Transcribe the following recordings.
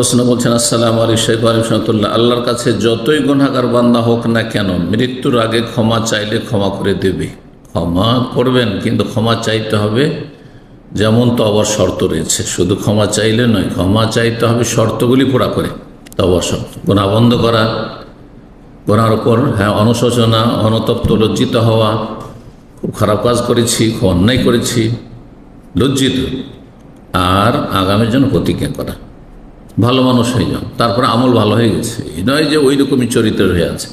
প্রশ্ন করছেন, আসসালামু আলাইকুম ওয়া রাহমাতুল্লাহ। আল্লাহর কাছে যতই গুনাহগার বান্দা হোক না কেন মৃত্যুর আগে ক্ষমা চাইলে ক্ষমা করে দেবে। ক্ষমা করবেন, কিন্তু ক্ষমা চাইতে হবে যেমন তওবার শর্ত রয়েছে। শুধু ক্ষমা চাইলে নয়, ক্ষমা চাইতে হবে শর্তগুলি পুরা করে। তওবার শর্ত, গুনাহ বন্ধ করা, গুনার উপর অনুশোচনা, অনুতপ্ত, লজ্জিত হওয়া, খুব খারাপ কাজ করেছি, খুব অন্যায় করেছি, লজ্জিত, আর আগামীর জন্য প্রতিজ্ঞা করা ভালো মানুষ হয়ে যাও, তারপরে আমল ভালো হয়ে গেছে, এই নয় যে ওই রকমই চরিত্রের হয়ে আছে,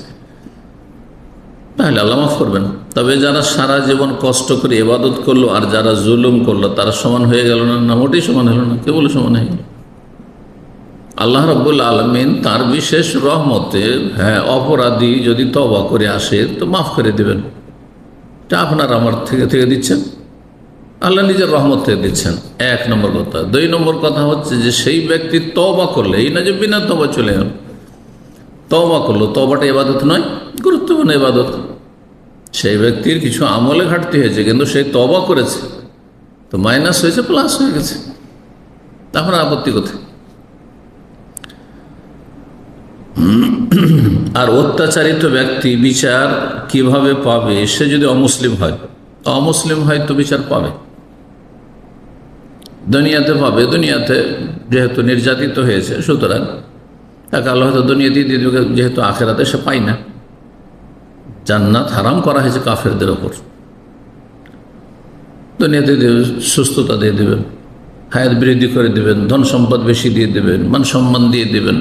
তাহলে আল্লাহ মাফ করবেন। তবে যারা সারা জীবন কষ্ট করে ইবাদত করলো আর যারা জুলুম করলো তারা সমান হয়ে গেল না? না, মোটেই সমান হলো না। কে বলে সমান হয়ে গেল? আল্লাহ রাব্বুল আলামিন তার বিশেষ রহমতে অপরাধী যদি তওবা করে আসে তো মাফ করে দেবেন। এটা আপনার আমার থেকে দিচ্ছেন, আল্লাহ নিজের রহমত থেকে দিচ্ছেন, এক নম্বর কথা। দুই নম্বর কথা হচ্ছে যে সেই ব্যক্তি তওবা করলে, এই না যে বিনা তওবা চলে গেল, তওবা করলো, তওবাটা ইবাদত নয়, গুরুত্বপূর্ণ ইবাদত। সেই ব্যক্তির কিছু আমলে ঘাটতি হয়েছে, কিন্তু সেই তওবা করেছে, তো মাইনাস হয়েছে, প্লাস হয়ে গেছে, তারপর আপত্তি কোথায়? আর অত্যাচারিত ব্যক্তি বিচার কিভাবে পাবে? সে যদি অমুসলিম হয়, তো বিচার পাবে, দুনিয়াতে পাবে। দুনিয়াতে যেহেতু নির্যাতিত হয়েছে, সুতরাং তাকে আল্লাহ হয়তো দুনিয়াতেই দিয়ে দেবে, যেহেতু আখেরাতে সে পায় না। জান্নাত হারাম করা হয়েছে কাফেরদের ওপর, দুনিয়াতে দেবে, সুস্থতা দিয়ে দেবেন, হায়াত বৃদ্ধি করে দেবেন, ধন সম্পদ বেশি দিয়ে দেবেন, মান সম্মান দিয়ে দেবেন,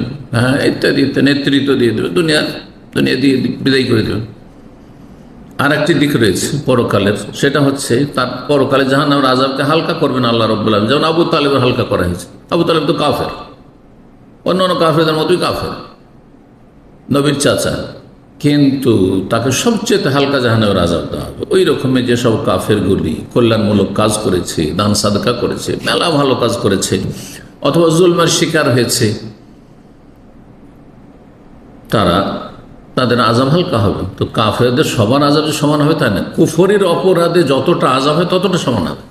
ইত্যাদি ইত্যাদি, নেতৃত্ব দিয়ে দেবেন, দুনিয়া দিয়ে বিদায় করে দেবেন। আর একটি দিক রয়েছে পরকালের, সেটা হচ্ছে তার পরকালে জাহান্নামের আযাবকে হালকা করবেন আল্লাহ রাব্বুল আলামিন। যেমন আবু তালেবের হালকা করা হয়েছে। আবু তালেব তো কাফের, অন্য কাফেরদের মতোই কাফের, নবীর চাচা, কিন্তু তাকে সবচেয়ে হালকা জাহান্নামের আযাব দেওয়া হবে। ওই রকমের যেসব কাফেরগুলি কল্যাণমূলক কাজ করেছে, দান সাদকা করেছে, মেলা ভালো কাজ করেছে, অথবা জুলমের শিকার হয়েছে, তাদের আযাব হালকা হবে। তো কাফেরদের সবার আযাব সমান হবে তাই না, কুফরির অপরাধে যতটা আযাব হয় ততটা সমান হবে।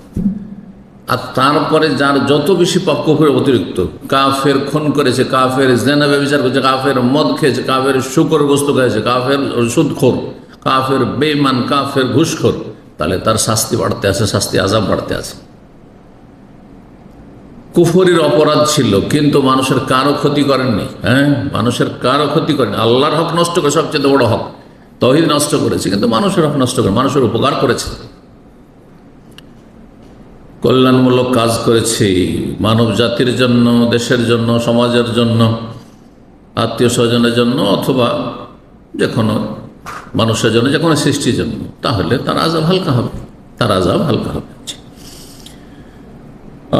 আর তারপরে যার যত বেশি পাপ, কুফরের অতিরিক্ত, কাফের খুন করেছে, কাফের জিনা ব্যভিচার করেছে, কাফের মদ খেয়েছে, কাফের শুকর গোস্ত খেয়েছে, কাফের সুদখোর, কাফের বেঈমান, কাফের ঘুষখোর, তাহলে তার শাস্তি বাড়তে আছে, আযাব বাড়তে আছে। কুফরির অপরাধ ছিল, কিন্তু মানুষের কারো ক্ষতি করেননি। মানুষের কারো ক্ষতি করেনি, আল্লাহর হক নষ্ট করে, সবচেয়ে বড় হক তাওহীদ নষ্ট করেছে, কিন্তু মানুষের হক নষ্ট করে, মানুষের উপকার করেছে, কল্যাণমূলক কাজ করেছে, মানব জাতির জন্য, দেশের জন্য, সমাজের জন্য, আত্মীয় স্বজনের জন্য, অথবা যে কোনো মানুষের জন্য, যে কোনো সৃষ্টির জন্য, তাহলে তার আযাব হালকা হবে,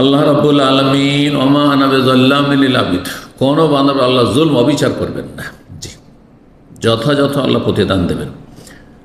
আল্লাহ রাব্বুল আলামিন ওমা আনা বিযাল্লামিল লিল আবিদ, কোনো বান্দার আল্লাহ জুলম, অবিচার করবেন না। জি, যথাযথ আল্লাহ প্রতিদান দেবেন।